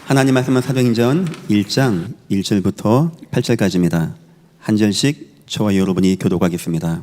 하나님 말씀은 사도행전 1장 1절부터 8절까지입니다. 한 절씩 저와 여러분이 교독하겠습니다.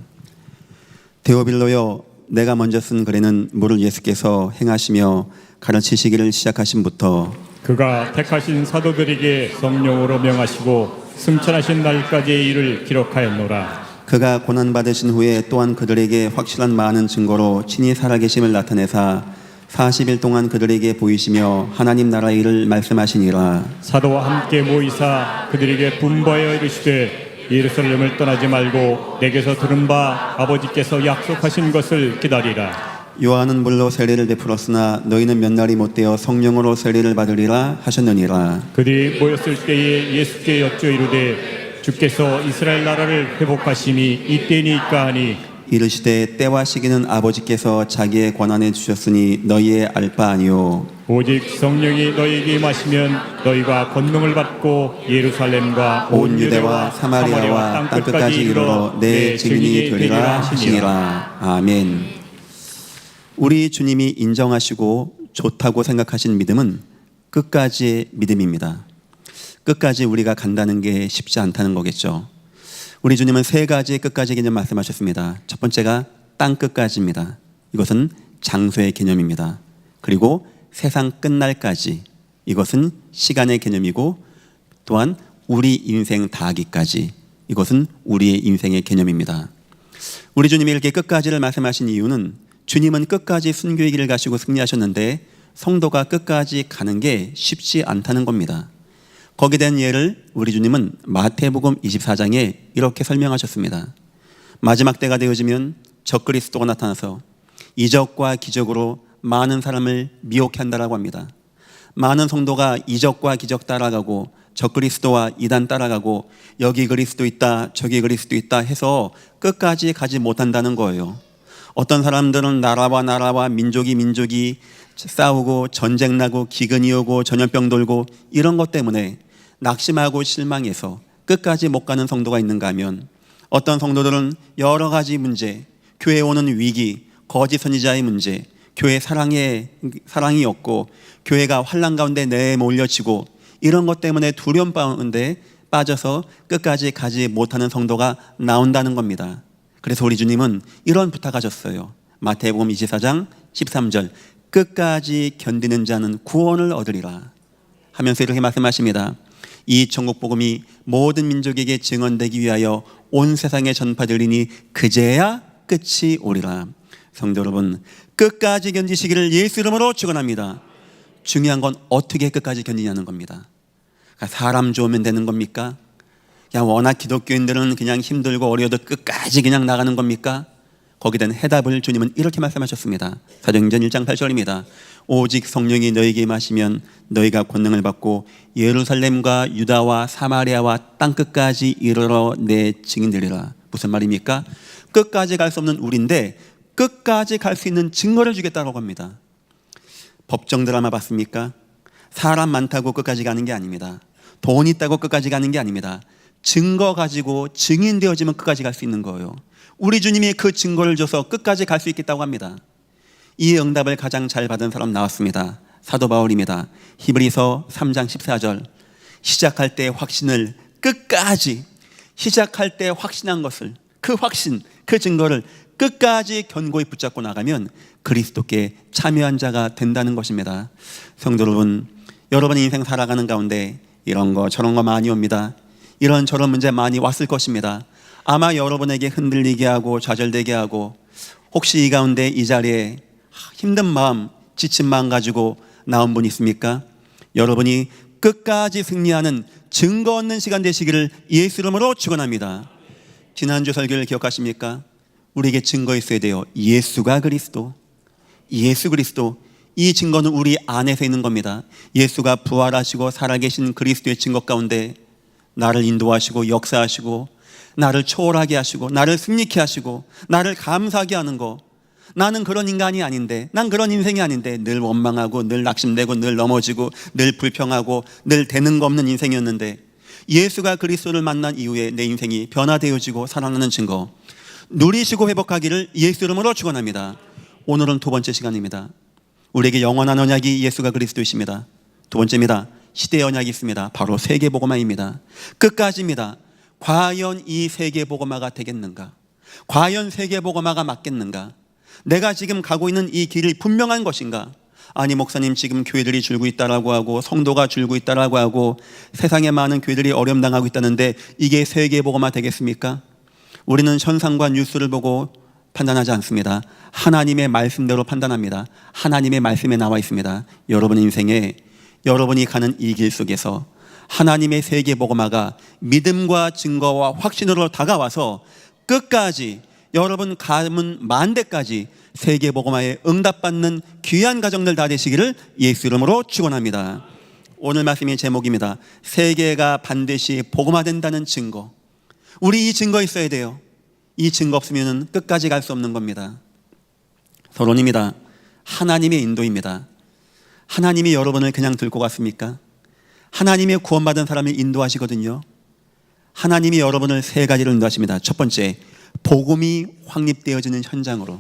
데오빌로여, 내가 먼저 쓴 글에는 물을 예수께서 행하시며 가르치시기를 시작하심부터 그가 택하신 사도들에게 성령으로 명하시고 승천하신 날까지의 일을 기록하였노라. 그가 고난받으신 후에 또한 그들에게 확실한 많은 증거로 친히 살아계심을 나타내사 40일 동안 그들에게 보이시며 하나님 나라의 일을 말씀하시니라. 사도와 함께 모이사 그들에게 분부하여 이르시되 예루살렘을 떠나지 말고 내게서 들은 바 아버지께서 약속하신 것을 기다리라. 요한은 물로 세례를 베풀었으나 너희는 몇 날이 못되어 성령으로 세례를 받으리라 하셨느니라. 그들이 모였을 때에 예수께 여쭈어 이르되 주께서 이스라엘 나라를 회복하심이 이때니까 하니 이르시되 때와 시기는 아버지께서 자기의 권한에 주셨으니 너희의 알 바 아니요 오직 성령이 너희에게 임하시면 너희가 권능을 받고 예루살렘과 온 유대와 사마리아와 땅끝까지 이르러 내 증인이 되리라 하시니라. 아멘. 우리 주님이 인정하시고 좋다고 생각하신 믿음은 끝까지의 믿음입니다. 끝까지 우리가 간다는 게 쉽지 않다는 거겠죠. 우리 주님은 세 가지의 끝까지 개념 말씀하셨습니다. 첫 번째가 땅 끝까지입니다. 이것은 장소의 개념입니다. 그리고 세상 끝날까지, 이것은 시간의 개념이고, 또한 우리 인생 다하기까지, 이것은 우리의 인생의 개념입니다. 우리 주님이 이렇게 끝까지를 말씀하신 이유는 주님은 끝까지 순교의 길을 가시고 승리하셨는데 성도가 끝까지 가는 게 쉽지 않다는 겁니다. 거기에 대한 예를 우리 주님은 마태복음 24장에 이렇게 설명하셨습니다. 마지막 때가 되어지면 적그리스도가 나타나서 이적과 기적으로 많은 사람을 미혹해 한다라고 합니다. 많은 성도가 이적과 기적 따라가고 적그리스도와 이단 따라가고 여기 그리스도 있다 저기 그리스도 있다 해서 끝까지 가지 못한다는 거예요. 어떤 사람들은 나라와 민족이 싸우고 전쟁 나고 기근이 오고 전염병 돌고 이런 것 때문에 낙심하고 실망해서 끝까지 못 가는 성도가 있는가 하면, 어떤 성도들은 여러 가지 문제, 교회에 오는 위기, 거짓 선지자의 문제, 교회 사랑이 없고 교회가 환난 가운데 내몰려치고 이런 것 때문에 두려움 가운데 빠져서 끝까지 가지 못하는 성도가 나온다는 겁니다. 그래서 우리 주님은 이런 부탁하셨어요. 마태복음 24장 13절, 끝까지 견디는 자는 구원을 얻으리라 하면서 이렇게 말씀하십니다. 이 천국 복음이 모든 민족에게 증언되기 위하여 온 세상에 전파되리니 그제야 끝이 오리라. 성도 여러분, 끝까지 견디시기를 예수 이름으로 축원합니다. 중요한 건 어떻게 끝까지 견디냐는 겁니다. 그러니까 사람 좋으면 되는 겁니까? 그냥 워낙 기독교인들은 그냥 힘들고 어려워도 끝까지 그냥 나가는 겁니까? 거기에 대한 해답을 주님은 이렇게 말씀하셨습니다. 사도행전 1장 8절입니다. 오직 성령이 너희에게 임하시면 너희가 권능을 받고 예루살렘과 유다와 사마리아와 땅끝까지 이르러 내 증인되리라. 무슨 말입니까? 끝까지 갈 수 없는 우리인데 끝까지 갈 수 있는 증거를 주겠다고 합니다. 법정 드라마 봤습니까? 사람 많다고 끝까지 가는 게 아닙니다. 돈 있다고 끝까지 가는 게 아닙니다. 증거 가지고 증인 되어지면 끝까지 갈 수 있는 거예요. 우리 주님이 그 증거를 줘서 끝까지 갈 수 있겠다고 합니다. 이 응답을 가장 잘 받은 사람 나왔습니다. 사도 바울입니다. 히브리서 3장 14절, 시작할 때 확신을 끝까지, 시작할 때 확신한 것을, 그 확신, 그 증거를 끝까지 견고히 붙잡고 나가면 그리스도께 참여한 자가 된다는 것입니다. 성도 여러분, 여러분의 인생 살아가는 가운데 이런 거 저런 거 많이 옵니다. 이런 저런 문제 많이 왔을 것입니다. 아마 여러분에게 흔들리게 하고 좌절되게 하고, 혹시 이 가운데 이 자리에 힘든 마음, 지친 마음 가지고 나온 분 있습니까? 여러분이 끝까지 승리하는 증거 얻는 시간 되시기를 예수 이름으로 축원합니다. 지난주 설교를 기억하십니까? 우리에게 증거 있어야 돼요. 예수가 그리스도, 예수 그리스도. 이 증거는 우리 안에서 있는 겁니다. 예수가 부활하시고 살아계신 그리스도의 증거 가운데 나를 인도하시고 역사하시고 나를 초월하게 하시고 나를 승리케 하시고 나를 감사하게 하는 거. 나는 그런 인간이 아닌데, 난 그런 인생이 아닌데 늘 원망하고 늘 낙심되고 늘 넘어지고 늘 불평하고 늘 되는 거 없는 인생이었는데 예수가 그리스도를 만난 이후에 내 인생이 변화되어지고 살아나는 증거 누리시고 회복하기를 예수 이름으로 축원합니다. 오늘은 두 번째 시간입니다. 우리에게 영원한 언약이 예수가 그리스도이십니다. 두 번째입니다. 시대 언약이 있습니다. 바로 세계복음화입니다. 끝까지입니다. 과연 이 세계복음화가 되겠는가? 과연 세계복음화가 맞겠는가? 내가 지금 가고 있는 이 길이 분명한 것인가? 아니 목사님, 지금 교회들이 줄고 있다라고 하고 성도가 줄고 있다라고 하고 세상에 많은 교회들이 어려움당하고 있다는데 이게 세계복음화 되겠습니까? 우리는 현상과 뉴스를 보고 판단하지 않습니다. 하나님의 말씀대로 판단합니다. 하나님의 말씀에 나와 있습니다. 여러분 인생에 여러분이 가는 이 길 속에서 하나님의 세계복음화가 믿음과 증거와 확신으로 다가와서 끝까지 여러분 가문 만대까지 세계복음화에 응답받는 귀한 가정들 다 되시기를 예수 이름으로 축원합니다. 오늘 말씀의 제목입니다. 세계가 반드시 복음화된다는 증거. 우리 이 증거 있어야 돼요. 이 증거 없으면 끝까지 갈 수 없는 겁니다. 서론입니다. 하나님의 인도입니다. 하나님이 여러분을 그냥 들고 갔습니까? 하나님의 구원받은 사람을 인도하시거든요. 하나님이 여러분을 세 가지로 인도하십니다. 첫 번째, 복음이 확립되어지는 현장으로.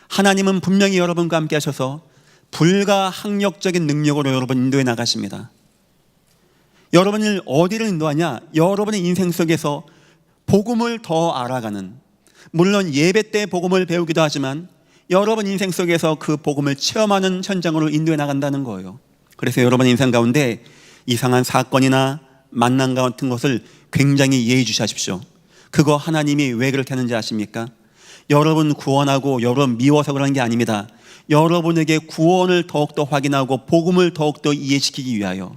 하나님은 분명히 여러분과 함께 하셔서 불가항력적인 능력으로 여러분 인도해 나가십니다. 여러분을 어디를 인도하냐? 여러분의 인생 속에서 복음을 더 알아가는, 물론 예배 때 복음을 배우기도 하지만 여러분 인생 속에서 그 복음을 체험하는 현장으로 인도해 나간다는 거예요. 그래서 여러분의 인생 가운데 이상한 사건이나 만남 같은 것을 굉장히 예의 주시하십시오. 그거 하나님이 왜 그렇게 하는지 아십니까? 여러분 구원하고 여러분 미워서 그런 게 아닙니다. 여러분에게 구원을 더욱더 확인하고 복음을 더욱더 이해시키기 위하여.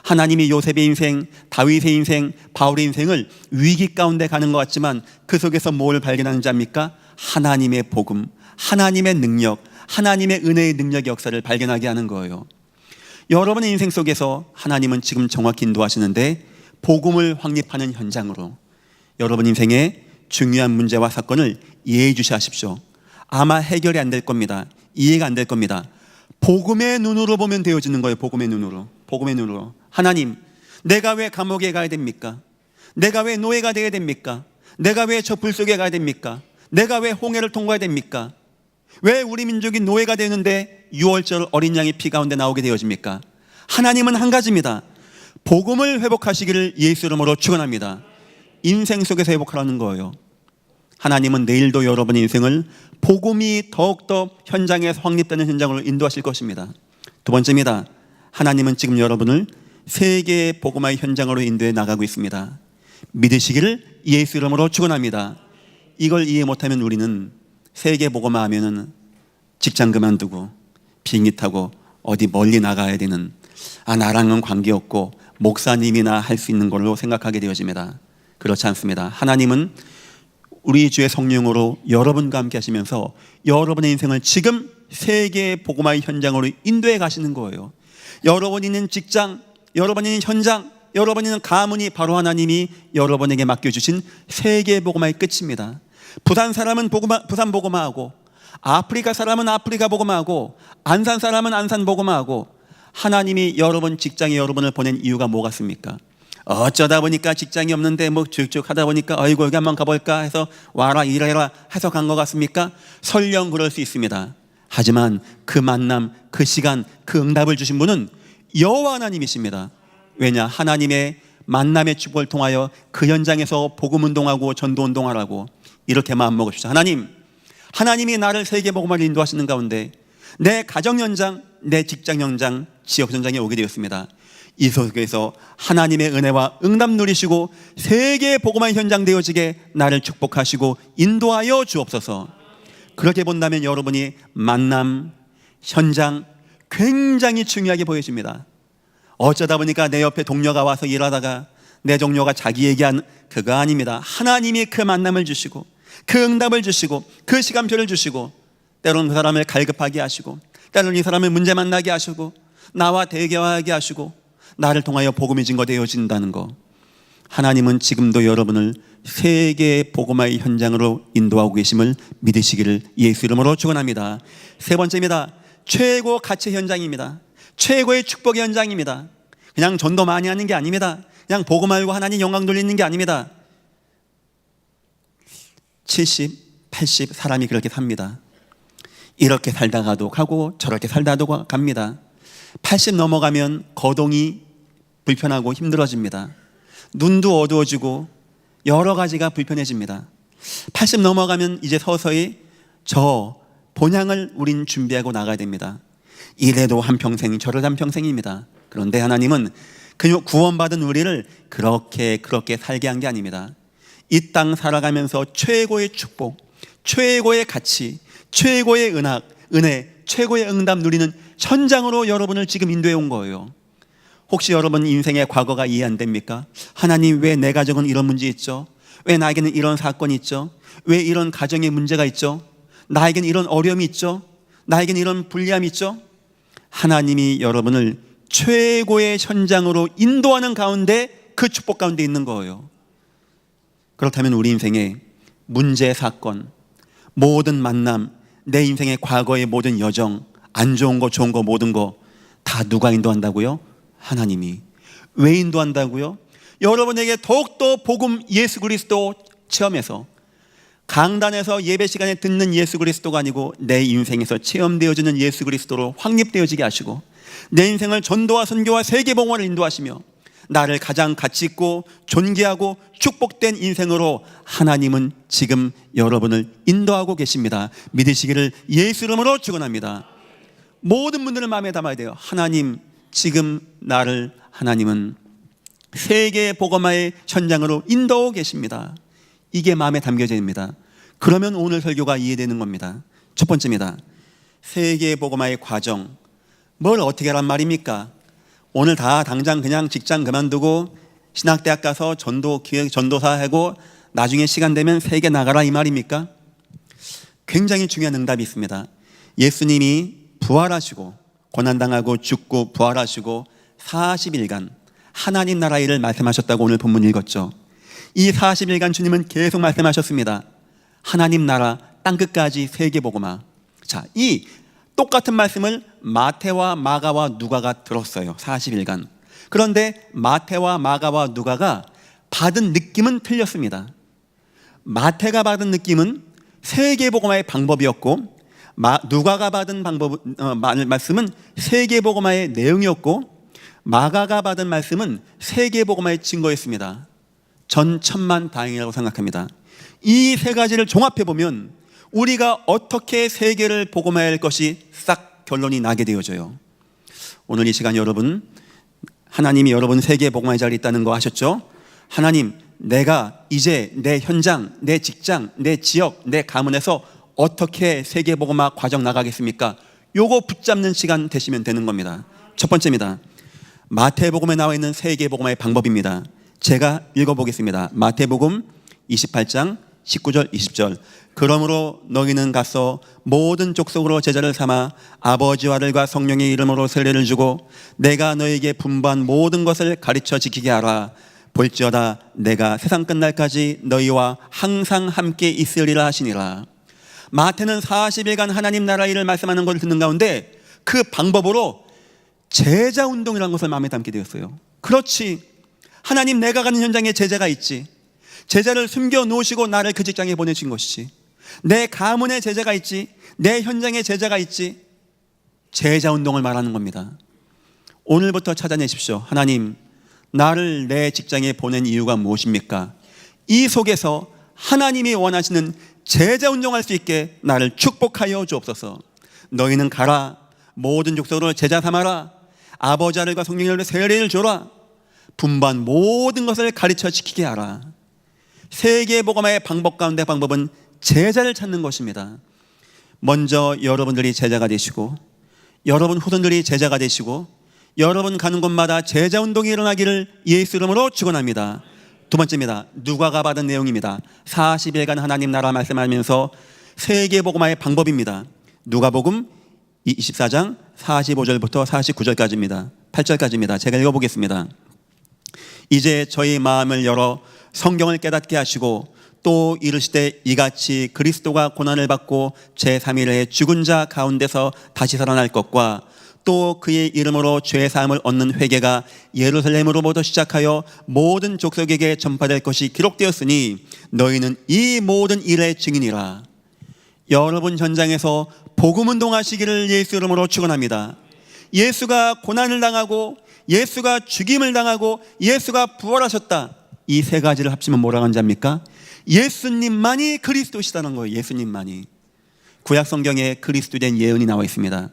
하나님이 요셉의 인생, 다윗의 인생, 바울의 인생을 위기 가운데 가는 것 같지만 그 속에서 뭘 발견하는지 압니까? 하나님의 복음, 하나님의 능력, 하나님의 은혜의 능력의 역사를 발견하게 하는 거예요. 여러분의 인생 속에서 하나님은 지금 정확히 인도하시는데 복음을 확립하는 현장으로 여러분 인생의 중요한 문제와 사건을 예의주시하십시오. 아마 해결이 안 될 겁니다. 이해가 안 될 겁니다. 복음의 눈으로 보면 되어지는 거예요. 복음의 눈으로. 복음의 눈으로. 하나님, 내가 왜 감옥에 가야 됩니까? 내가 왜 노예가 되어야 됩니까? 내가 왜 저 불 속에 가야 됩니까? 내가 왜 홍해를 통과해야 됩니까? 왜 우리 민족이 노예가 되는데 6월절 어린 양의 피 가운데 나오게 되어집니까? 하나님은 한 가지입니다. 복음을 회복하시기를 예수 이름으로 축원합니다. 인생 속에서 회복하라는 거예요. 하나님은 내일도 여러분의 인생을 복음이 더욱더 현장에서 확립되는 현장으로 인도하실 것입니다. 두 번째입니다. 하나님은 지금 여러분을 세계 복음화의 현장으로 인도해 나가고 있습니다. 믿으시기를 예수 이름으로 축원합니다. 이걸 이해 못하면 우리는 세계 복음화 하면은 직장 그만두고 비행기 타고 어디 멀리 나가야 되는, 나랑은 관계없고 목사님이나 할 수 있는 걸로 생각하게 되어집니다. 그렇지 않습니다. 하나님은 우리 주의 성령으로 여러분과 함께 하시면서 여러분의 인생을 지금 세계 복음화의 현장으로 인도해 가시는 거예요. 여러분이 있는 직장, 여러분이 있는 현장, 여러분이 있는 가문이 바로 하나님이 여러분에게 맡겨주신 세계 복음화의 끝입니다. 부산 사람은 부산 복음화하고, 아프리카 사람은 아프리카 복음화하고, 안산 사람은 안산 복음화하고, 하나님이 여러분 직장에 여러분을 보낸 이유가 뭐 같습니까? 어쩌다 보니까 직장이 없는데 뭐 쭉쭉 하다 보니까 아이고 여기 한번 가볼까 해서 와라 일해라 해서 간 것 같습니까? 설령 그럴 수 있습니다. 하지만 그 만남, 그 시간, 그 응답을 주신 분은 여호와 하나님이십니다. 왜냐? 하나님의 만남의 축복을 통하여 그 현장에서 복음 운동하고 전도 운동하라고 이렇게 마음먹읍시다. 하나님이 나를 세계 복음화를 인도하시는 가운데 내 가정 현장, 내 직장 현장, 지역 현장에 오게 되었습니다. 이 속에서 하나님의 은혜와 응답 누리시고 세계 복음화의 현장 되어지게 나를 축복하시고 인도하여 주옵소서. 그렇게 본다면 여러분이 만남, 현장 굉장히 중요하게 보여집니다. 어쩌다 보니까 내 옆에 동료가 와서 일하다가 내 동료가 자기 얘기한 그거 아닙니다. 하나님이 그 만남을 주시고 그 응답을 주시고 그 시간표를 주시고 때로는 그 사람을 갈급하게 하시고 때로는 이 사람을 문제 만나게 하시고 나와 대화하게 하시고 나를 통하여 복음이 증거되어진다는 거. 하나님은 지금도 여러분을 세계 복음화의 현장으로 인도하고 계심을 믿으시기를 예수 이름으로 축원합니다. 세 번째입니다. 최고 가치 현장입니다. 최고의 축복의 현장입니다. 그냥 전도 많이 하는 게 아닙니다. 그냥 복음 알고 하나님 영광 돌리는 게 아닙니다. 70, 80 사람이 그렇게 삽니다. 이렇게 살다가도 가고 저렇게 살다가도 갑니다. 80 넘어가면 거동이 불편하고 힘들어집니다. 눈도 어두워지고 여러 가지가 불편해집니다. 80 넘어가면 이제 서서히 저 본향을 우린 준비하고 나가야 됩니다. 이래도 한평생 저래도 한평생입니다. 그런데 하나님은 그 구원받은 우리를 그렇게 살게 한 게 아닙니다. 이 땅 살아가면서 최고의 축복, 최고의 가치, 최고의 은혜, 최고의 응답 누리는 현장으로 여러분을 지금 인도해 온 거예요. 혹시 여러분 인생의 과거가 이해 안 됩니까? 하나님, 왜 내 가정은 이런 문제 있죠? 왜 나에게는 이런 사건이 있죠? 왜 이런 가정에 문제가 있죠? 나에게는 이런 어려움이 있죠? 나에게는 이런 불리함이 있죠? 하나님이 여러분을 최고의 현장으로 인도하는 가운데 그 축복 가운데 있는 거예요. 그렇다면 우리 인생의 문제, 사건, 모든 만남, 내 인생의 과거의 모든 여정, 안 좋은 거 좋은 거 모든 거 다 누가 인도한다고요? 하나님이. 왜 인도한다고요? 여러분에게 더욱더 복음 예수 그리스도 체험해서, 강단에서 예배 시간에 듣는 예수 그리스도가 아니고 내 인생에서 체험되어지는 예수 그리스도로 확립되어지게 하시고, 내 인생을 전도와 선교와 세계복음화를 인도하시며 나를 가장 가치 있고 존귀하고 축복된 인생으로 하나님은 지금 여러분을 인도하고 계십니다. 믿으시기를 예수 이름으로 축원합니다. 모든 분들은 마음에 담아야 돼요. 하나님, 지금 나를 하나님은 세계 복음화의 현장으로 인도하고 계십니다. 이게 마음에 담겨져 있습니다. 그러면 오늘 설교가 이해되는 겁니다. 첫 번째입니다. 세계 복음화의 과정. 뭘 어떻게 하란 말입니까? 오늘 다 당장 그냥 직장 그만두고 신학대학 가서 전도사 하고 나중에 시간 되면 세계 나가라 이 말입니까? 굉장히 중요한 응답이 있습니다. 예수님이 부활하시고 고난당하고 죽고 부활하시고 40일간 하나님 나라 일을 말씀하셨다고 오늘 본문 읽었죠. 이 40일간 주님은 계속 말씀하셨습니다. 하나님 나라 땅끝까지 세계복음화. 자, 이 똑같은 말씀을 마태와 마가와 누가가 들었어요. 40일간. 그런데 마태와 마가와 누가가 받은 느낌은 틀렸습니다. 마태가 받은 느낌은 세계복음화의 방법이었고, 누가가 받은 말씀은 세계복음화의 내용이었고, 마가가 받은 말씀은 세계복음화의 증거였습니다. 전 천만다행이라고 생각합니다. 이 세 가지를 종합해 보면 우리가 어떻게 세계를 복음화해야 할 것이 싹 결론이 나게 되어져요. 오늘 이 시간 여러분, 하나님이 여러분 세계 복음화의 자리에 있다는 거 아셨죠? 하나님, 내가 이제 내 현장, 내 직장, 내 지역, 내 가문에서 어떻게 세계 복음화 과정 나가겠습니까? 요거 붙잡는 시간 되시면 되는 겁니다. 첫 번째입니다. 마태복음에 나와 있는 세계 복음화의 방법입니다. 제가 읽어보겠습니다. 마태복음 28장 19절 20절. 그러므로 너희는 가서 모든 족속으로 제자를 삼아 아버지와 아들과 성령의 이름으로 세례를 주고 내가 너희에게 분부한 모든 것을 가르쳐 지키게 하라. 볼지어다 내가 세상 끝날까지 너희와 항상 함께 있으리라 하시니라. 마태는 40일간 하나님 나라 일을 말씀하는 것을 듣는 가운데 그 방법으로 제자 운동이라는 것을 마음에 담게 되었어요. 그렇지, 하나님, 내가 가는 현장에 제자가 있지. 제자를 숨겨 놓으시고 나를 그 직장에 보내신 것이지. 내 가문에 제자가 있지. 내 현장에 제자가 있지. 제자 운동을 말하는 겁니다. 오늘부터 찾아내십시오. 하나님, 나를 내 직장에 보낸 이유가 무엇입니까? 이 속에서 하나님이 원하시는 제자 운동할 수 있게 나를 축복하여 주옵소서. 너희는 가라. 모든 족속으로 제자 삼아라. 아버지 아들과 성령으로 세례를 줘라. 분반 모든 것을 가르쳐 지키게 하라. 세계 복음화의 방법 가운데 방법은 제자를 찾는 것입니다. 먼저 여러분들이 제자가 되시고, 여러분 후손들이 제자가 되시고, 여러분 가는 곳마다 제자 운동이 일어나기를 예수 이름으로 축원합니다. 두 번째입니다. 누가가 받은 내용입니다. 40일간 하나님 나라 말씀하면서 세계 복음화의 방법입니다. 누가복음 24장 45절부터 49절까지입니다. 8절까지입니다. 제가 읽어보겠습니다. 이제 저희 마음을 열어 성경을 깨닫게 하시고 또 이르시되 이같이 그리스도가 고난을 받고 제3일에 죽은 자 가운데서 다시 살아날 것과 또 그의 이름으로 죄사함을 얻는 회개가 예루살렘으로부터 시작하여 모든 족속에게 전파될 것이 기록되었으니 너희는 이 모든 일의 증인이라. 여러분 현장에서 복음 운동하시기를 예수 이름으로 축원합니다. 예수가 고난을 당하고 예수가 죽임을 당하고 예수가 부활하셨다. 이 세 가지를 합치면 뭐라고 하는지 압니까? 예수님만이 그리스도시다는 거예요. 예수님만이. 구약 성경에 그리스도 된 예언이 나와 있습니다.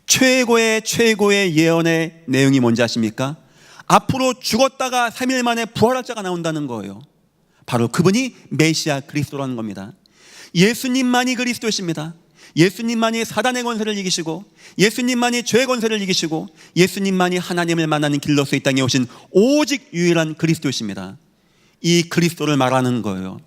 최고의 예언의 내용이 뭔지 아십니까? 앞으로 죽었다가 3일 만에 부활할 자가 나온다는 거예요. 바로 그분이 메시아 그리스도라는 겁니다. 예수님만이 그리스도십니다. 예수님만이 사단의 권세를 이기시고, 예수님만이 죄의 권세를 이기시고, 예수님만이 하나님을 만나는 길로서 이 땅에 오신 오직 유일한 그리스도십니다. 이 그리스도를 말하는 거예요.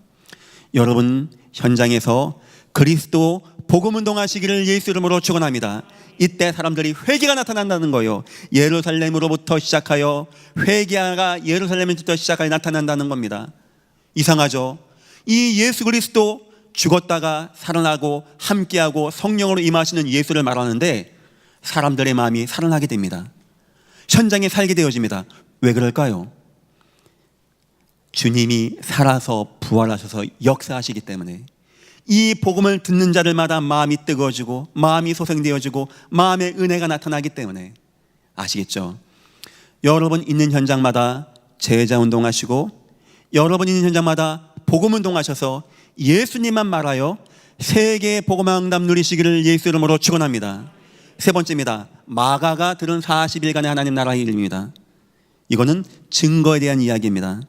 여러분, 현장에서 그리스도 복음운동 하시기를 예수 이름으로 축원합니다. 이때 사람들이 회개가 나타난다는 거예요. 예루살렘으로부터 시작하여 회개가 예루살렘에부터 시작하여 나타난다는 겁니다. 이상하죠? 이 예수 그리스도 죽었다가 살아나고 함께하고 성령으로 임하시는 예수를 말하는데 사람들의 마음이 살아나게 됩니다. 현장에 살게 되어집니다. 왜 그럴까요? 주님이 살아서 부활하셔서 역사하시기 때문에 이 복음을 듣는 자들마다 마음이 뜨거워지고 마음이 소생되어지고 마음의 은혜가 나타나기 때문에. 아시겠죠? 여러분 있는 현장마다 제자운동 하시고 여러분 있는 현장마다 복음운동 하셔서 예수님만 말하여 세계의 복음의 응답 누리시기를 예수 이름으로 축원합니다. 세 번째입니다. 마가가 들은 40일간의 하나님 나라의 이름입니다. 이거는 증거에 대한 이야기입니다.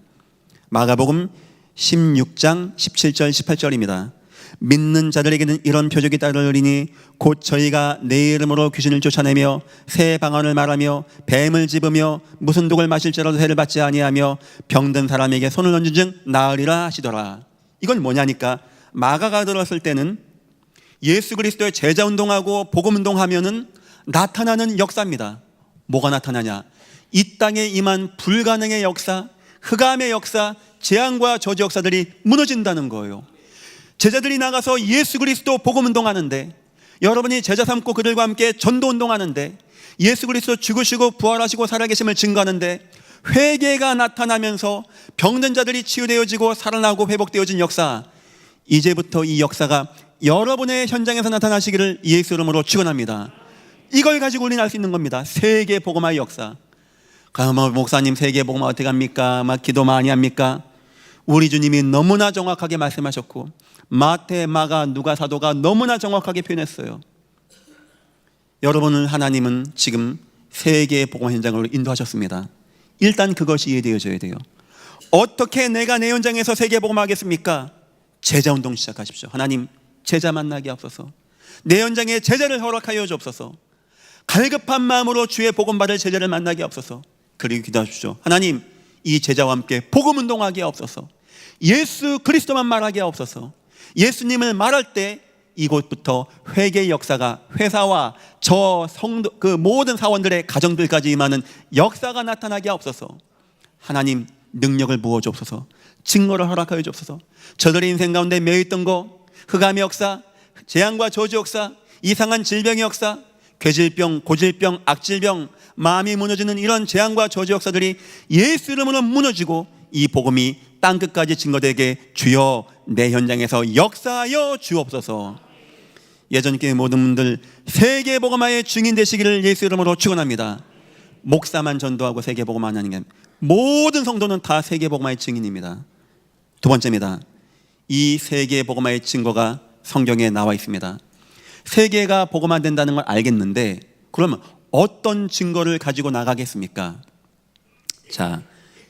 마가복음 16장 17절 18절입니다. 믿는 자들에게는 이런 표적이 따르리니 곧 저희가 내 이름으로 귀신을 쫓아내며 새 방언을 말하며 뱀을 집으며 무슨 독을 마실지라도 해를 받지 아니하며 병든 사람에게 손을 얹은 즉 나으리라 하시더라. 이건 뭐냐니까, 마가가 들었을 때는 예수 그리스도의 제자운동하고 복음운동하면은 나타나는 역사입니다. 뭐가 나타나냐? 이 땅에 임한 불가능의 역사, 흑암의 역사, 재앙과 저주 역사들이 무너진다는 거예요. 제자들이 나가서 예수 그리스도 복음운동하는데, 여러분이 제자 삼고 그들과 함께 전도운동하는데, 예수 그리스도 죽으시고 부활하시고 살아계심을 증거하는데 회개가 나타나면서 병든 자들이 치유되어지고 살아나고 회복되어진 역사, 이제부터 이 역사가 여러분의 현장에서 나타나시기를 예수 이름으로 축원합니다. 이걸 가지고 우리는 알 수 있는 겁니다. 세계 복음화의 역사. 목사님 세계 복음화 어떻게 합니까? 막 기도 많이 합니까? 우리 주님이 너무나 정확하게 말씀하셨고 마태, 마가, 누가 사도가 너무나 정확하게 표현했어요. 여러분을 하나님은 지금 세계의 복음 현장으로 인도하셨습니다. 일단 그것이 이해되어져야 돼요. 어떻게 내가 내 현장에서 세계 복음 하겠습니까? 제자 운동 시작하십시오. 하나님, 제자 만나게 하옵소서. 내 현장에 제자를 허락하여 주옵소서. 갈급한 마음으로 주의 복음 받을 제자를 만나게 하옵소서. 그리고 기도하십시오. 하나님, 이 제자와 함께 복음 운동하게 하옵소서. 예수 그리스도만 말하게 하옵소서. 예수님을 말할 때 이곳부터 회개의 역사가 회사와 저 성도 그 모든 사원들의 가정들까지 임하는 역사가 나타나게 하옵소서. 하나님, 능력을 부어 주옵소서. 증거를 허락하여 주옵소서. 저들의 인생 가운데 매여있던 거, 흑암의 역사, 재앙과 저주 역사, 이상한 질병의 역사, 괴질병, 고질병, 악질병, 마음이 무너지는 이런 재앙과 저주 역사들이 예수 이름으로 무너지고 이 복음이 땅끝까지 증거되게 주여 내 현장에서 역사하여 주옵소서. 예전께 모든 분들 세계 복음화의 증인 되시기를 예수 이름으로 축원합니다. 목사만 전도하고 세계 복음화 하는 게 모든 성도는 다 세계 복음화의 증인입니다. 두 번째입니다. 이 세계 복음화의 증거가 성경에 나와 있습니다. 세계가 복음화 된다는 걸 알겠는데 그러면 어떤 증거를 가지고 나가겠습니까? 자,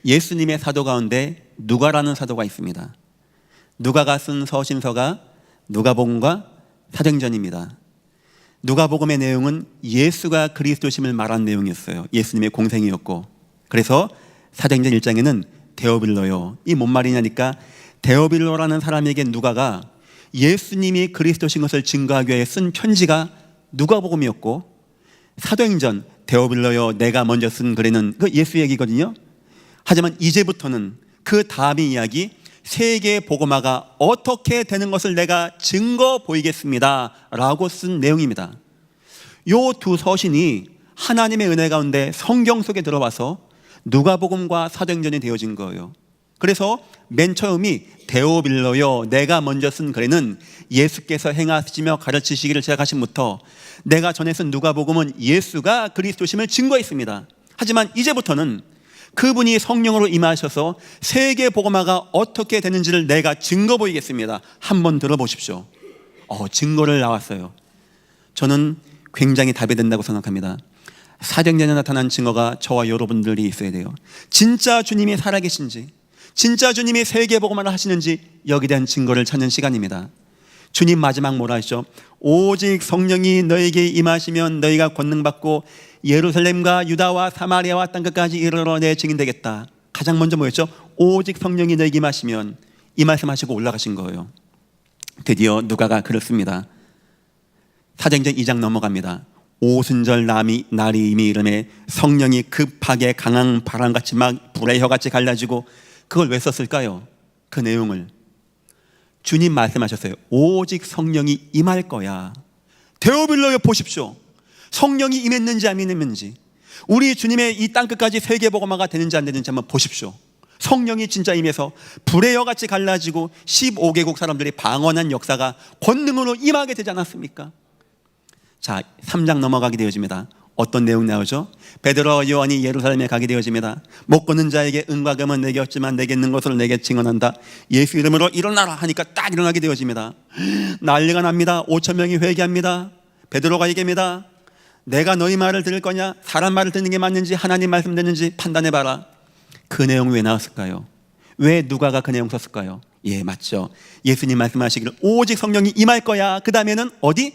예수님의 사도 가운데 누가라는 사도가 있습니다. 누가가 쓴 서신서가 누가복음과 사도행전입니다. 누가복음의 내용은 예수가 그리스도심을 말한 내용이었어요. 예수님의 공생이었고, 그래서 사도행전 1장에는 데오빌로요, 이 뭔 말이냐니까 데오빌로라는 사람에게 누가가 예수님이 그리스도신 것을 증거하기 위해 쓴 편지가 누가복음이었고, 사도행전 데오빌로요 내가 먼저 쓴 글에는 그 예수 얘기거든요. 하지만 이제부터는 그 다음의 이야기, 세계 복음화가 어떻게 되는 것을 내가 증거 보이겠습니다 라고 쓴 내용입니다. 요 두 서신이 하나님의 은혜 가운데 성경 속에 들어와서 누가복음과 사도행전이 되어진 거예요. 그래서 맨 처음이 데오빌로요 내가 먼저 쓴 글에는 예수께서 행하시며 가르치시기를 시작하신부터 내가 전에 쓴 누가복음은 예수가 그리스도심을 증거했습니다. 하지만 이제부터는 그분이 성령으로 임하셔서 세계 복음화가 어떻게 되는지를 내가 증거 보이겠습니다. 한번 들어보십시오. 증거를 나왔어요. 저는 굉장히 답이 된다고 생각합니다. 사도행전에 나타난 증거가 저와 여러분들이 있어야 돼요. 진짜 주님이 살아계신지, 진짜 주님이 세계 복음화를 하시는지 여기에 대한 증거를 찾는 시간입니다. 주님 마지막 뭐라 하시죠? 오직 성령이 너에게 임하시면 너희가 권능받고 예루살렘과 유다와 사마리아와 땅끝까지 이르러 내 증인 되겠다. 가장 먼저 뭐였죠? 오직 성령이 너에게 임하시면, 이 말씀하시고 올라가신 거예요. 드디어 누가가 그렇습니다. 사도행전 2장 넘어갑니다. 오순절 날이 이미 이름에 성령이 급하게 강한 바람같이 막 불의 혀같이 갈라지고, 그걸 왜 썼을까요? 그 내용을 주님 말씀하셨어요. 오직 성령이 임할 거야. 데오빌로에 보십시오. 성령이 임했는지 안 임했는지, 우리 주님의 이 땅끝까지 세계 복음화가 되는지 안 되는지 한번 보십시오. 성령이 진짜 임해서 불의 혀같이 갈라지고 15개국 사람들이 방언한 역사가 권능으로 임하게 되지 않았습니까? 자, 3장 넘어가게 되어집니다. 어떤 내용 나오죠? 베드로와 요한이 예루살렘에 가게 되어집니다. 못 걷는 자에게 은과 금은 내게 없지만 내게 있는 것을 내게 증언한다. 예수 이름으로 일어나라 하니까 딱 일어나게 되어집니다. 난리가 납니다. 5,000명이 회개합니다. 베드로가 얘기합니다. 내가 너희 말을 들을 거냐? 사람 말을 듣는 게 맞는지 하나님 말씀 듣는지 판단해봐라. 그 내용이 왜 나왔을까요? 왜 누가가 그 내용 썼을까요? 예, 맞죠. 예수님 말씀하시기를 오직 성령이 임할 거야. 그 다음에는 어디?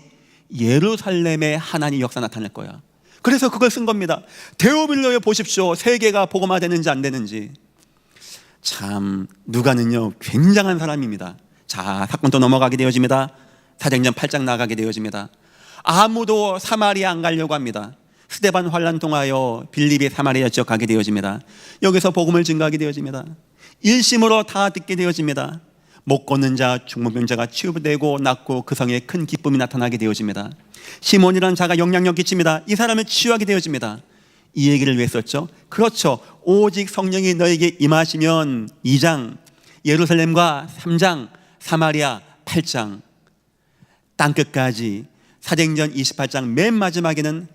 예루살렘에 하나님 역사 나타날 거야. 그래서 그걸 쓴 겁니다. 데오빌로에 보십시오. 세계가 복음화되는지 안 되는지. 참 누가는요 굉장한 사람입니다. 자, 사건 또 넘어가게 되어집니다. 사도행전 8장 나가게 되어집니다. 아무도 사마리아 안 가려고 합니다. 스데반 환란 통하여 빌립이 사마리아 지역 가게 되어집니다. 여기서 복음을 증거하게 되어집니다. 일심으로 다 듣게 되어집니다. 못 걷는 자, 중풍병자가 치유되고 낫고 그 성에 큰 기쁨이 나타나게 되어집니다. 시몬이라는 자가 영향력 끼칩니다. 이 사람을 치유하게 되어집니다. 이 얘기를 왜 썼죠? 그렇죠. 오직 성령이 너에게 임하시면 2장, 예루살렘과 3장, 사마리아 8장, 땅끝까지. 사도행전 28장 맨 마지막에는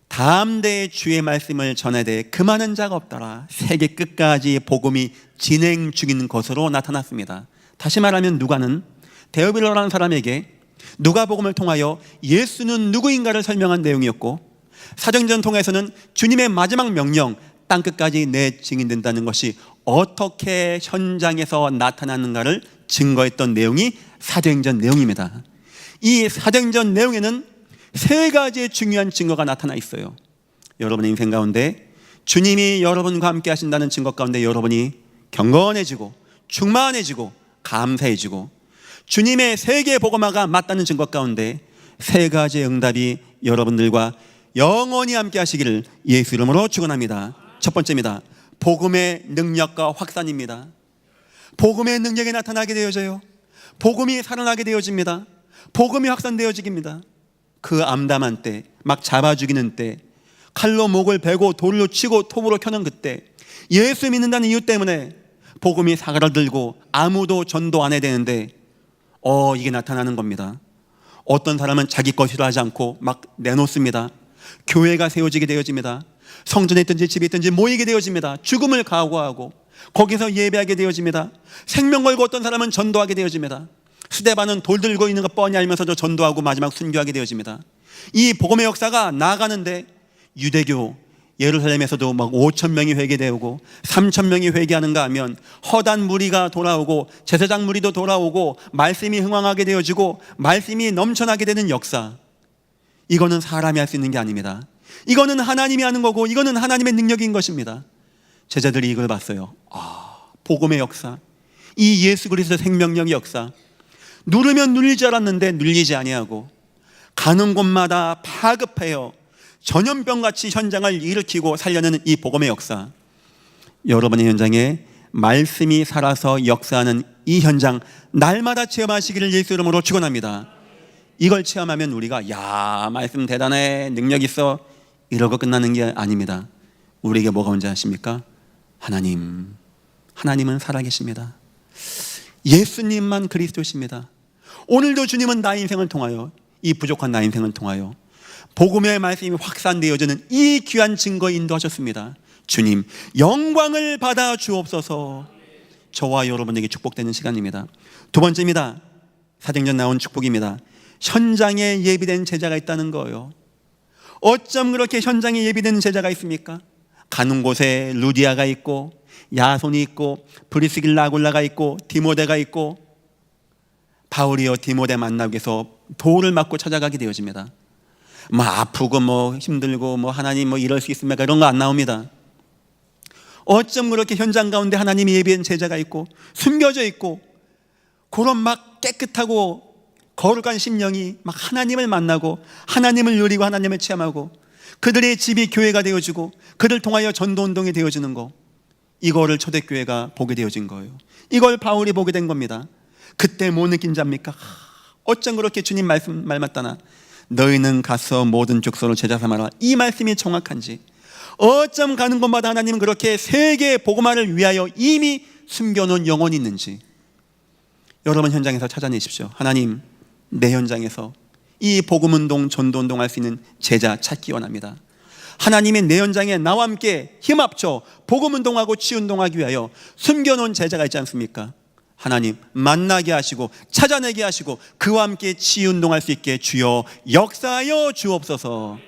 다음 대의 주의 말씀을 전하되 그 많은 자가 없더라. 세계 끝까지 복음이 진행 중인 것으로 나타났습니다. 다시 말하면 누가는 데오빌로라는 사람에게 누가복음을 통하여 예수는 누구인가를 설명한 내용이었고, 사도행전 통해서는 주님의 마지막 명령, 땅끝까지 내 증인된다는 것이 어떻게 현장에서 나타나는가를 증거했던 내용이 사도행전 내용입니다. 이 사도행전 내용에는 세 가지의 중요한 증거가 나타나 있어요. 여러분의 인생 가운데 주님이 여러분과 함께 하신다는 증거 가운데 여러분이 경건해지고 충만해지고 감사해지고 주님의 세계 복음화가 맞다는 증거 가운데 세 가지의 응답이 여러분들과 영원히 함께 하시기를 예수 이름으로 축원합니다. 첫 번째입니다. 복음의 능력과 확산입니다. 복음의 능력이 나타나게 되어져요. 복음이 살아나게 되어집니다. 복음이 확산되어지깁니다. 그 암담한 때, 막 잡아 죽이는 때, 칼로 목을 베고 돌로 치고 톱으로 켜는 그때, 예수 믿는다는 이유 때문에 복음이 사그라들고 아무도 전도 안 해야 되는데 이게 나타나는 겁니다. 어떤 사람은 자기 것이라 하지 않고 막 내놓습니다. 교회가 세워지게 되어집니다. 성전에 있든지 집에 있든지 모이게 되어집니다. 죽음을 각오하고 거기서 예배하게 되어집니다. 생명 걸고 어떤 사람은 전도하게 되어집니다. 스데반은 돌 들고 있는 거 뻔히 알면서도 전도하고 마지막 순교하게 되어집니다. 이 복음의 역사가 나아가는데 유대교 예루살렘에서도 막 5,000명이 회개되고 3,000명이 회개하는가 하면 허단 무리가 돌아오고 제사장 무리도 돌아오고 말씀이 흥왕하게 되어지고 말씀이 넘쳐나게 되는 역사. 이거는 사람이 할 수 있는 게 아닙니다. 이거는 하나님이 하는 거고 이거는 하나님의 능력인 것입니다. 제자들이 이걸 봤어요. 복음의 역사, 이 예수 그리스도의 생명력의 역사. 누르면 눌릴 줄 알았는데 눌리지 아니하고 가는 곳마다 파급해요. 전염병같이 현장을 일으키고 살려내는 이 복음의 역사. 여러분의 현장에 말씀이 살아서 역사하는 이 현장 날마다 체험하시기를 예수 이름으로 축원합니다. 이걸 체험하면 우리가 야 말씀 대단해 능력 있어 이러고 끝나는 게 아닙니다. 우리에게 뭐가 먼저 하십니까? 하나님은 살아계십니다. 예수님만 그리스도십니다. 오늘도 주님은 나의 인생을 통하여 이 부족한 나의 인생을 통하여 복음의 말씀이 확산되어지는 이 귀한 증거에 인도하셨습니다. 주님, 영광을 받아 주옵소서. 저와 여러분에게 축복되는 시간입니다. 두 번째입니다. 사도행전 나온 축복입니다. 현장에 예비된 제자가 있다는 거예요. 어쩜 그렇게 현장에 예비된 제자가 있습니까? 가는 곳에 루디아가 있고 야손이 있고 브리스길라 아굴라가 있고 디모데가 있고, 바울이요 디모데 만나기 위해서 돌을 맞고 찾아가게 되어집니다. 뭐 아프고 뭐 힘들고 뭐 하나님 뭐 이럴 수 있습니까? 이런 거 안 나옵니다. 어쩜 그렇게 현장 가운데 하나님이 예비한 제자가 있고 숨겨져 있고, 그런 막 깨끗하고 거룩한 심령이 막 하나님을 만나고 하나님을 누리고 하나님을 체험하고, 그들의 집이 교회가 되어지고 그들 통하여 전도운동이 되어지는 거, 이거를 초대교회가 보게 되어진 거예요. 이걸 바울이 보게 된 겁니다. 그때 뭐 느낀 자입니까? 어쩜 그렇게 주님 말씀 말 맞다나 너희는 가서 모든 족속을 제자 삼아라, 이 말씀이 정확한지, 어쩜 가는 곳마다 하나님은 그렇게 세계 복음화를 위하여 이미 숨겨놓은 영혼이 있는지 여러분 현장에서 찾아내십시오. 하나님, 내 현장에서 이 복음운동, 전도운동 할 수 있는 제자 찾기 원합니다. 하나님의 내 현장에 나와 함께 힘 합쳐 복음운동하고 치유운동하기 위하여 숨겨놓은 제자가 있지 않습니까? 하나님 만나게 하시고 찾아내게 하시고 그와 함께 치유운동할 수 있게 주여 역사하여 주옵소서.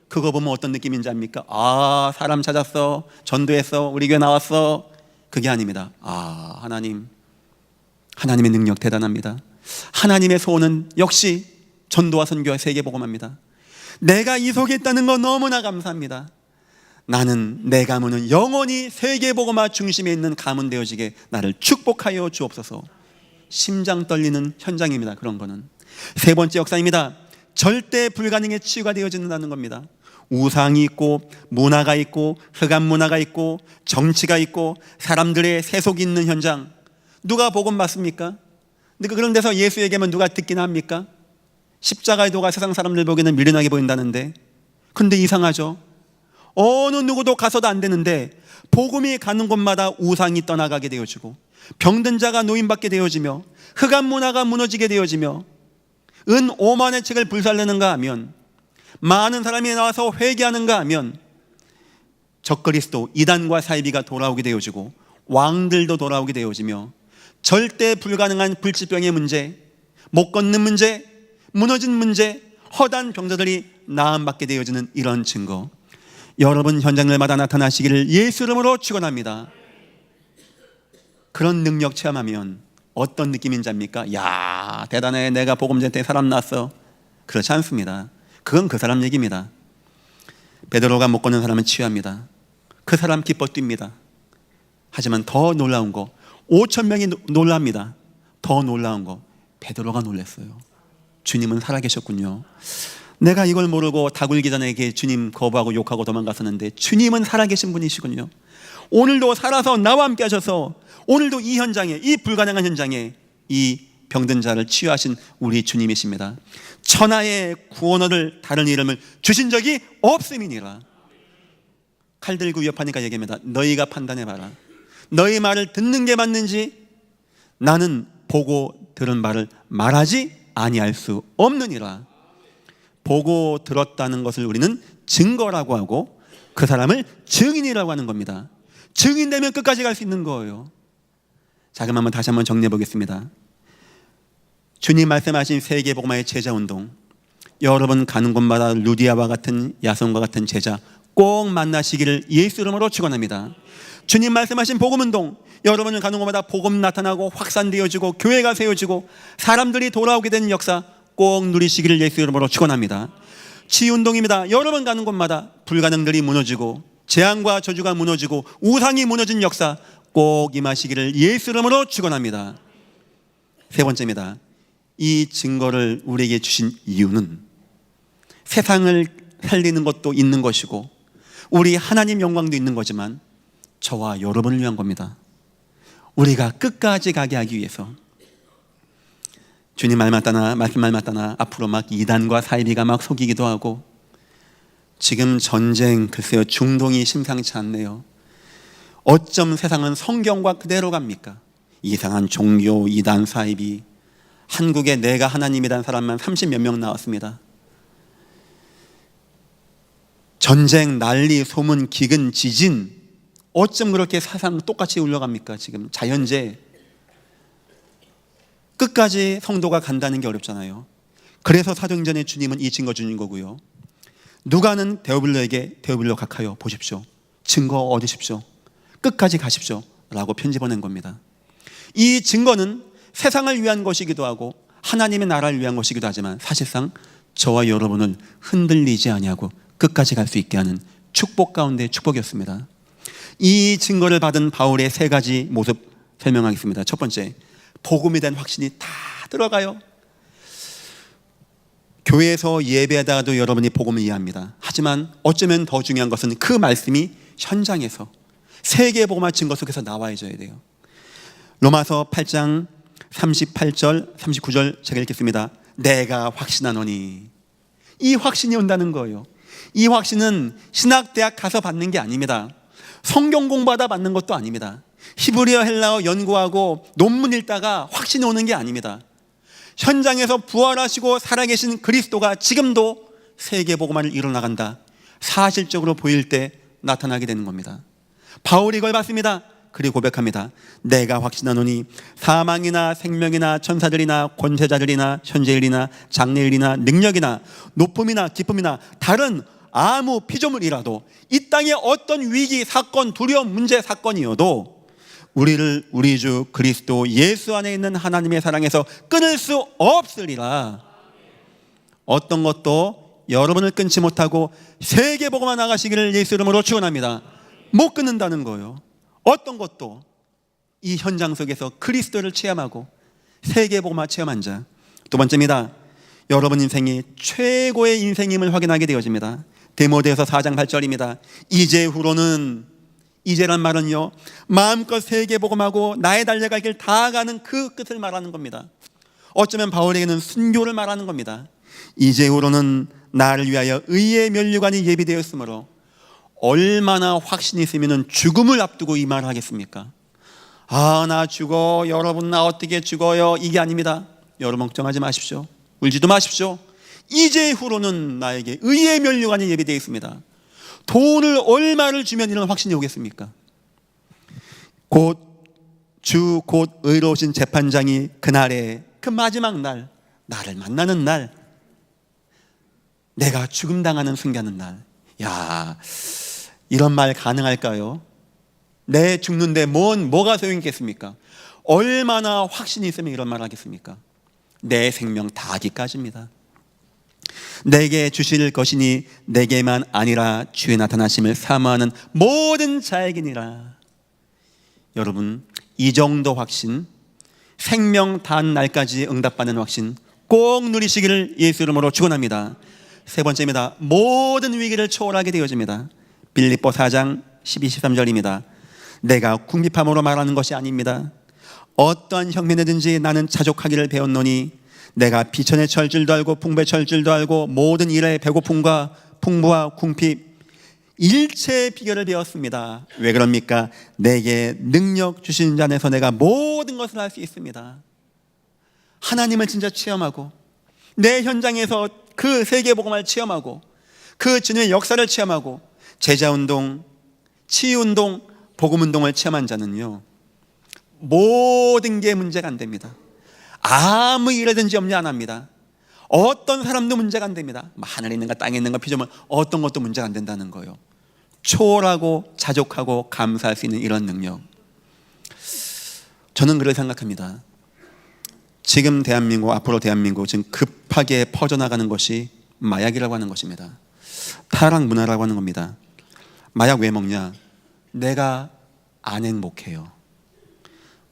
그거 보면 어떤 느낌인지 압니까? 아, 사람 찾았어, 전도했어, 우리 교회 나왔어. 그게 아닙니다. 아, 하나님의 능력 대단합니다. 하나님의 소원은 역시 전도와 선교와 세계복음화입니다. 내가 이 속에 있다는 거 너무나 감사합니다. 나는 내 가문은 영원히 세계복음화 중심에 있는 가문 되어지게 나를 축복하여 주옵소서. 심장 떨리는 현장입니다. 그런 거는. 세 번째 역사입니다. 절대 불가능의 치유가 되어진다는 겁니다. 우상이 있고 문화가 있고 흑암 문화가 있고 정치가 있고 사람들의 세속이 있는 현장, 누가 복음 받습니까? 그런 데서 예수 얘기하면 누가 듣긴 합니까? 십자가의 도가 세상 사람들 보기에는 미련하게 보인다는데, 근데 이상하죠? 어느 누구도 가서도 안 되는데 복음이 가는 곳마다 우상이 떠나가게 되어지고, 병든 자가 노인받게 되어지며, 흑암 문화가 무너지게 되어지며, 은 5만의 책을 불살르는가 하면, 많은 사람이 나와서 회개하는가 하면 적그리스도 이단과 사이비가 돌아오게 되어지고 왕들도 돌아오게 되어지며, 절대 불가능한 불치병의 문제, 못 걷는 문제, 무너진 문제, 허단 병자들이 나음받게 되어지는 이런 증거, 여러분 현장들마다 나타나시기를 예수 이름으로 축원합니다. 그런 능력 체험하면 어떤 느낌인지 압니까? 야, 대단해, 내가 복음전에 사람 낳았어. 그렇지 않습니다. 그건 그 사람 얘기입니다. 베드로가 못 걷는 사람은 치유합니다. 그 사람 기뻐 뜁니다. 하지만 더 놀라운 거, 5천 명이 놀랍니다. 더 놀라운 거, 베드로가 놀랐어요. 주님은 살아계셨군요. 내가 이걸 모르고 다굴기전에게 주님 거부하고 욕하고 도망갔었는데 주님은 살아계신 분이시군요. 오늘도 살아서 나와 함께 하셔서 오늘도 이 현장에, 이 불가능한 현장에 이 병든 자를 치유하신 우리 주님이십니다. 천하의 구원어를 다른 이름을 주신 적이 없음이니라. 칼 들고 위협하니까 얘기합니다. 너희가 판단해봐라. 너희 말을 듣는 게 맞는지 나는 보고 들은 말을 말하지 아니할 수 없느니라. 보고 들었다는 것을 우리는 증거라고 하고 그 사람을 증인이라고 하는 겁니다. 증인되면 끝까지 갈 수 있는 거예요. 자, 그럼 한번 다시 한번 정리해 보겠습니다. 주님 말씀하신 세계복음화의 제자운동, 여러분 가는 곳마다 루디아와 같은, 야손과 같은 제자 꼭 만나시기를 예수 이름으로 축원합니다. 주님 말씀하신 복음운동, 여러분을 가는 곳마다 복음 나타나고 확산되어지고 교회가 세워지고 사람들이 돌아오게 되는 역사 꼭 누리시기를 예수 이름으로 축원합니다. 치유운동입니다. 여러분 가는 곳마다 불가능들이 무너지고 재앙과 저주가 무너지고 우상이 무너진 역사 꼭 임하시기를 예수 이름으로 축원합니다. 세 번째입니다. 이 증거를 우리에게 주신 이유는 세상을 살리는 것도 있는 것이고 우리 하나님 영광도 있는 거지만 저와 여러분을 위한 겁니다. 우리가 끝까지 가게 하기 위해서. 주님 말 맞다나 말씀 말 맞다나 앞으로 막 이단과 사이비가 막 속이기도 하고, 지금 전쟁, 글쎄요, 중동이 심상치 않네요. 어쩜 세상은 성경과 그대로 갑니까? 이상한 종교, 이단, 사이비. 한국에 내가 하나님이라는 사람만 30몇 명 나왔습니다. 전쟁, 난리, 소문, 기근, 지진, 어쩜 그렇게 세상 똑같이 울려갑니까? 지금 자연재해 끝까지 성도가 간다는 게 어렵잖아요. 그래서 사도행전의 주님은 이 증거 주는 거고요. 누가는 데오빌로에게 데오빌로 각하여 보십시오. 증거 얻으십시오. 끝까지 가십시오 라고 편지 보낸 겁니다. 이 증거는 세상을 위한 것이기도 하고 하나님의 나라를 위한 것이기도 하지만 사실상 저와 여러분을 흔들리지 아니하고 끝까지 갈 수 있게 하는 축복 가운데 축복이었습니다. 이 증거를 받은 바울의 세 가지 모습 설명하겠습니다. 첫 번째, 복음에 대한 확신이 다 들어가요. 교회에서 예배하다가도 여러분이 복음을 이해합니다. 하지만 어쩌면 더 중요한 것은 그 말씀이 현장에서 세계 복음화 증거 속에서 나와줘야 돼요. 로마서 8장 38절 39절 제가 읽겠습니다. 내가 확신하노니. 이 확신이 온다는 거예요. 이 확신은 신학대학 가서 받는 게 아닙니다. 성경 공부하다 받는 것도 아닙니다. 히브리어 헬라어 연구하고 논문 읽다가 확신이 오는 게 아닙니다. 현장에서 부활하시고 살아계신 그리스도가 지금도 세계 복음화를 이뤄나간다, 사실적으로 보일 때 나타나게 되는 겁니다. 바울이 이걸 봤습니다. 그리고 고백합니다. 내가 확신하노니 사망이나 생명이나 천사들이나 권세자들이나 현재일이나 장래일이나 능력이나 높음이나 기쁨이나 다른 아무 피조물이라도 이 땅의 어떤 위기, 사건, 두려움, 문제, 사건이어도 우리를 우리 주 그리스도 예수 안에 있는 하나님의 사랑에서 끊을 수 없으리라. 어떤 것도 여러분을 끊지 못하고 세계 복음화 나가시기를 예수 이름으로 축원합니다. 못 끊는다는 거예요. 어떤 것도 이 현장 속에서 그리스도를 체험하고 세계 복음화 체험한 자. 두 번째입니다. 여러분 인생이 최고의 인생임을 확인하게 되어집니다. 디모데후서 4장 8절입니다. 이제후로는, 이제란 말은요, 마음껏 세계 복음하고 나의 달려갈 길 다 가는 그 끝을 말하는 겁니다. 어쩌면 바울에게는 순교를 말하는 겁니다. 이제후로는 나를 위하여 의의 면류관이 예비되었으므로. 얼마나 확신이 있으면 죽음을 앞두고 이 말을 하겠습니까? 아, 나 죽어, 여러분 나 어떻게 죽어요? 이게 아닙니다. 여러분 걱정하지 마십시오. 울지도 마십시오. 이제후로는 나에게 의의 면류관이 예비되어 있습니다. 돈을 얼마를 주면 이런 확신이 오겠습니까? 곧 의로우신 재판장이 그날에, 그 마지막 날, 나를 만나는 날, 내가 죽음당하는 순간은 날. 야, 이런 말 가능할까요? 내 죽는데 뭐가 소용있겠습니까? 얼마나 확신이 있으면 이런 말 하겠습니까? 내 생명 다하기까지입니다. 내게 주실 것이니 내게만 아니라 주의 나타나심을 사모하는 모든 자에게니라. 여러분, 이 정도 확신, 생명 다한 날까지 응답받는 확신 꼭 누리시기를 예수 이름으로 축원합니다. 세 번째입니다. 모든 위기를 초월하게 되어집니다. 빌립보 4장 12, 13절입니다. 내가 궁핍함으로 말하는 것이 아닙니다. 어떠한 형편이든지 나는 자족하기를 배웠노니 내가 비천에 처할 줄도 알고 풍부에 처할 줄도 알고 모든 일에 배고픔과 풍부와 궁핍 일체의 비결을 배웠습니다. 왜 그럽니까? 내게 능력 주시는 자 안에서 내가 모든 것을 할 수 있습니다. 하나님을 진짜 체험하고 내 현장에서 그 세계복음을 체험하고 그 주님의 역사를 체험하고 제자운동, 치유운동, 복음운동을 체험한 자는요, 모든 게 문제가 안 됩니다. 아무 일이든지 염려 안 합니다. 어떤 사람도 문제가 안 됩니다. 하늘에 있는가 땅에 있는가 피조물 어떤 것도 문제가 안 된다는 거예요. 초월하고 자족하고 감사할 수 있는 이런 능력. 저는 그렇게 생각합니다. 지금 대한민국, 앞으로 대한민국 지금 급하게 퍼져나가는 것이 마약이라고 하는 것입니다. 타락 문화라고 하는 겁니다. 마약 왜 먹냐? 내가 안 행복해요.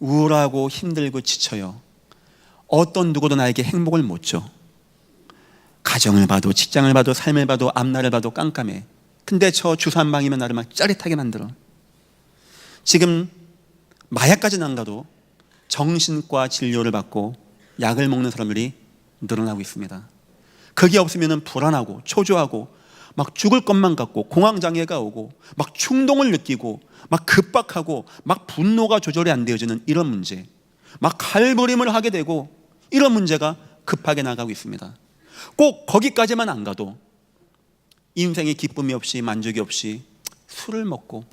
우울하고 힘들고 지쳐요. 어떤 누구도 나에게 행복을 못 줘. 가정을 봐도 직장을 봐도 삶을 봐도 앞날을 봐도 깜깜해. 근데 저 주사 한 방이면 나를 막 짜릿하게 만들어. 지금 마약까지는 안 가도 정신과 진료를 받고 약을 먹는 사람들이 늘어나고 있습니다. 그게 없으면 불안하고 초조하고 막 죽을 것만 같고 공황장애가 오고 막 충동을 느끼고 막 급박하고 막 분노가 조절이 안 되어지는 이런 문제, 막 갈부림을 하게 되고 이런 문제가 급하게 나가고 있습니다. 꼭 거기까지만 안 가도 인생의 기쁨이 없이 만족이 없이 술을 먹고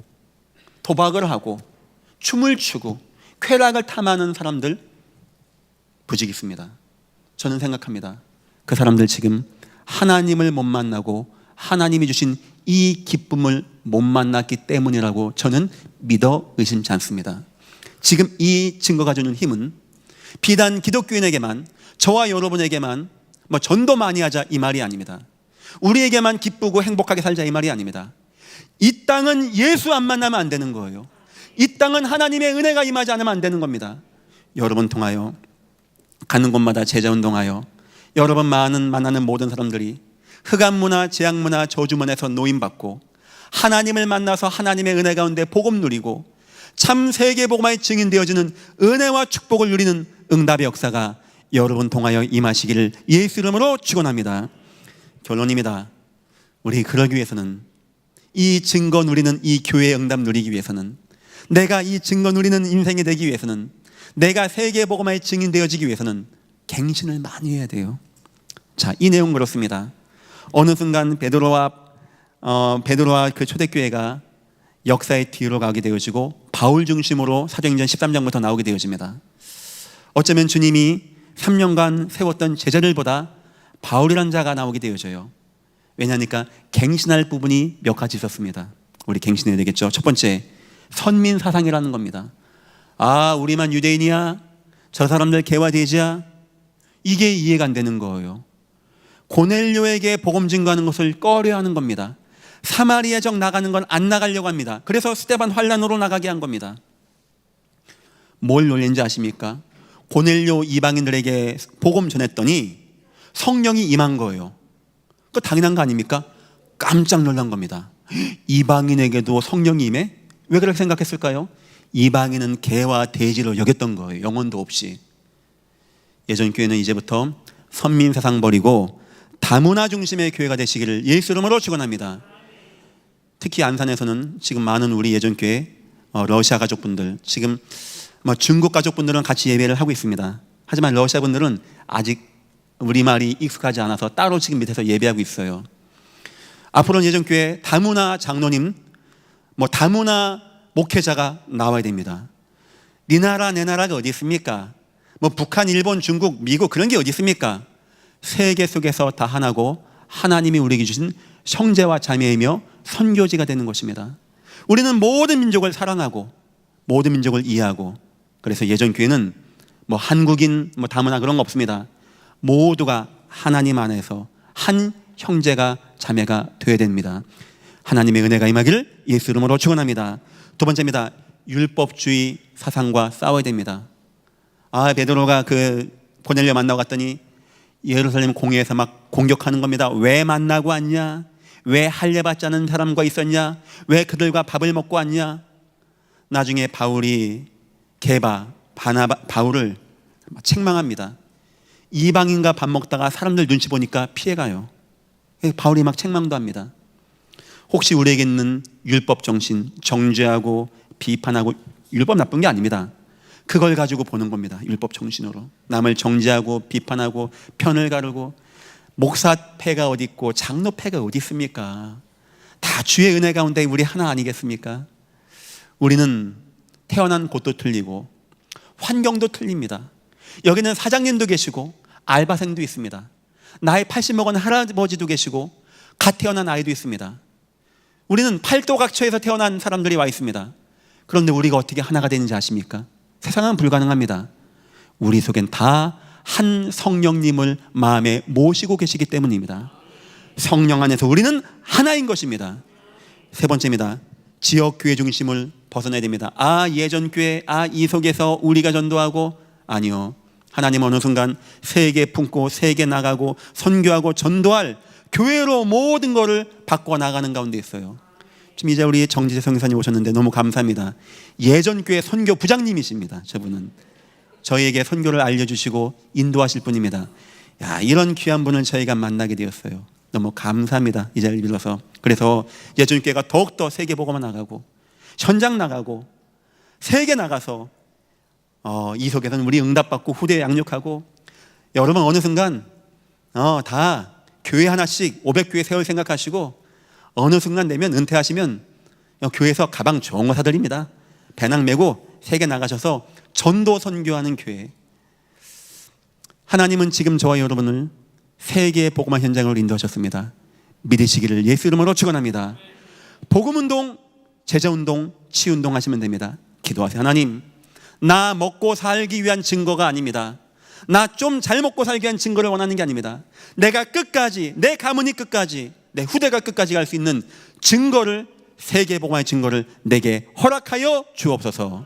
도박을 하고 춤을 추고 쾌락을 탐하는 사람들 부지기수입니다. 저는 생각합니다. 그 사람들 지금 하나님을 못 만나고 하나님이 주신 이 기쁨을 못 만났기 때문이라고 저는 믿어 의심치 않습니다. 지금 이 증거가 주는 힘은 비단 기독교인에게만, 저와 여러분에게만 전도 많이 하자 이 말이 아닙니다. 우리에게만 기쁘고 행복하게 살자 이 말이 아닙니다. 이 땅은 예수 안 만나면 안 되는 거예요. 이 땅은 하나님의 은혜가 임하지 않으면 안 되는 겁니다. 여러분 통하여 가는 곳마다 제자운동하여 여러분 만나는 모든 사람들이 흑암문화, 재앙문화, 저주문에서 노임받고 하나님을 만나서 하나님의 은혜 가운데 복음 누리고 참 세계복음화의 증인 되어지는 은혜와 축복을 누리는 응답의 역사가 여러분 통하여 임하시기를 예수 이름으로 축원합니다. 결론입니다. 우리 그러기 위해서는, 이 증거 누리는 이 교회의 응답 누리기 위해서는, 내가 이 증거 누리는 인생이 되기 위해서는, 내가 세계복음화의 증인 되어지기 위해서는 갱신을 많이 해야 돼요. 자, 이 내용 그렇습니다. 어느 순간 베드로와 그 초대교회가 역사의 뒤로 가게 되어지고 바울 중심으로 사도행전 13장부터 나오게 되어집니다. 어쩌면 주님이 3년간 세웠던 제자들보다 바울이라는 자가 나오게 되어져요. 왜냐하니까 갱신할 부분이 몇 가지 있었습니다. 우리 갱신해야 되겠죠. 첫 번째, 선민 사상이라는 겁니다. 아, 우리만 유대인이야? 저 사람들 개화돼지야? 이게 이해가 안 되는 거예요. 고넬료에게 복음 증거하는 것을 꺼려하는 겁니다. 사마리아 적 나가는 건 안 나가려고 합니다. 그래서 스데반 환란으로 나가게 한 겁니다. 뭘 놀린지 아십니까? 고넬료 이방인들에게 복음 전했더니 성령이 임한 거예요. 그거 당연한 거 아닙니까? 깜짝 놀란 겁니다. 이방인에게도 성령이 임해? 왜 그렇게 생각했을까요? 이방인은 개와 돼지로 여겼던 거예요. 영혼도 없이. 예전 교회는 이제부터 선민 세상 버리고 다문화 중심의 교회가 되시기를 예수 이름으로 축원합니다. 특히 안산에서는 지금 많은 우리 예전 교회 러시아 가족분들, 지금 중국 가족분들은 같이 예배를 하고 있습니다. 하지만 러시아 분들은 아직 우리말이 익숙하지 않아서 따로 지금 밑에서 예배하고 있어요. 앞으로는 예전 교회 다문화 장로님, 다문화 목회자가 나와야 됩니다. 네 나라 내 나라가 어디 있습니까? 북한, 일본, 중국, 미국 그런 게 어디 있습니까? 세계 속에서 다 하나고 하나님이 우리에게 주신 형제와 자매이며 선교지가 되는 것입니다. 우리는 모든 민족을 사랑하고 모든 민족을 이해하고, 그래서 예전 교회는 한국인, 다문화 그런 거 없습니다. 모두가 하나님 안에서 한 형제가 자매가 되어야 됩니다. 하나님의 은혜가 임하기를 예수 이름으로 축원합니다. 두 번째입니다. 율법주의 사상과 싸워야 됩니다. 베드로가 그 고넬료 만나고 갔더니 예루살렘 공회에서 막 공격하는 겁니다. 왜 만나고 왔냐? 왜 할례받지 않은 사람과 있었냐? 왜 그들과 밥을 먹고 왔냐? 나중에 바울이 바울을 책망합니다. 이방인과 밥 먹다가 사람들 눈치 보니까 피해가요. 바울이 막 책망도 합니다. 혹시 우리에게 있는 율법 정신, 정죄하고 비판하고, 율법 나쁜 게 아닙니다. 그걸 가지고 보는 겁니다. 율법 정신으로 남을 정죄하고 비판하고 편을 가르고, 목사패가 어디 있고 장로패가 어디 있습니까? 다 주의 은혜 가운데 우리 하나 아니겠습니까? 우리는 태어난 곳도 틀리고 환경도 틀립니다. 여기는 사장님도 계시고 알바생도 있습니다. 나이 80 먹은 할아버지도 계시고 갓 태어난 아이도 있습니다. 우리는 팔도각처에서 태어난 사람들이 와 있습니다. 그런데 우리가 어떻게 하나가 되는지 아십니까? 세상은 불가능합니다. 우리 속엔 다 한 성령님을 마음에 모시고 계시기 때문입니다. 성령 안에서 우리는 하나인 것입니다. 세 번째입니다. 지역교회 중심을 벗어나야 됩니다. 예전 교회, 이 속에서 우리가 전도하고, 아니요. 하나님 어느 순간 세계 품고 세계 나가고 선교하고 전도할 교회로 모든 것을 바꿔 나가는 가운데 있어요. 지금 이제 우리 정지재 성사님 오셨는데 너무 감사합니다. 예전 교회 선교 부장님이십니다. 저분은 저희에게 선교를 알려주시고 인도하실 분입니다. 이런 귀한 분을 저희가 만나게 되었어요. 너무 감사합니다. 이 자리를 빌어서. 그래서 예전 교회가 더욱더 세계 복음화 나가고 현장 나가고 세계 나가서 이 속에서는 우리 응답받고 후대에 양육하고, 여러분 어느 순간 다 교회 하나씩 500교회 세울 생각하시고 어느 순간 되면 은퇴하시면 교회에서 가방 좋은 거 사드립니다. 배낭 메고 세계 나가셔서 전도 선교하는 교회. 하나님은 지금 저와 여러분을 세계의 복음화 현장으로 인도하셨습니다. 믿으시기를 예수 이름으로 축원합니다. 복음운동, 제자운동, 치유운동 하시면 됩니다. 기도하세요. 하나님, 나 먹고 살기 위한 증거가 아닙니다. 나 좀 잘 먹고 살기 위한 증거를 원하는 게 아닙니다. 내가 끝까지, 내 가문이 끝까지, 내 후대가 끝까지 갈 수 있는 증거를, 세계 복음화의 증거를 내게 허락하여 주옵소서.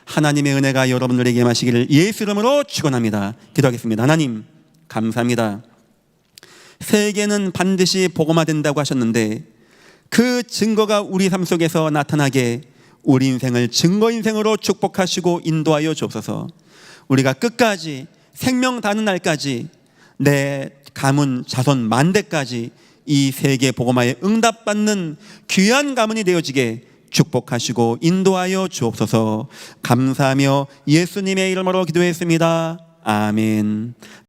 하나님의 은혜가 여러분들에게 임하시기를 예수 이름으로 축원합니다. 기도하겠습니다. 하나님, 감사합니다. 세계는 반드시 복음화된다고 하셨는데 그 증거가 우리 삶 속에서 나타나게 우리 인생을 증거 인생으로 축복하시고 인도하여 주옵소서. 우리가 끝까지 생명 다는 날까지 내 가문 자손 만대까지 이 세계 복음화에 응답받는 귀한 가문이 되어지게 축복하시고 인도하여 주옵소서. 감사하며 예수님의 이름으로 기도했습니다. 아멘.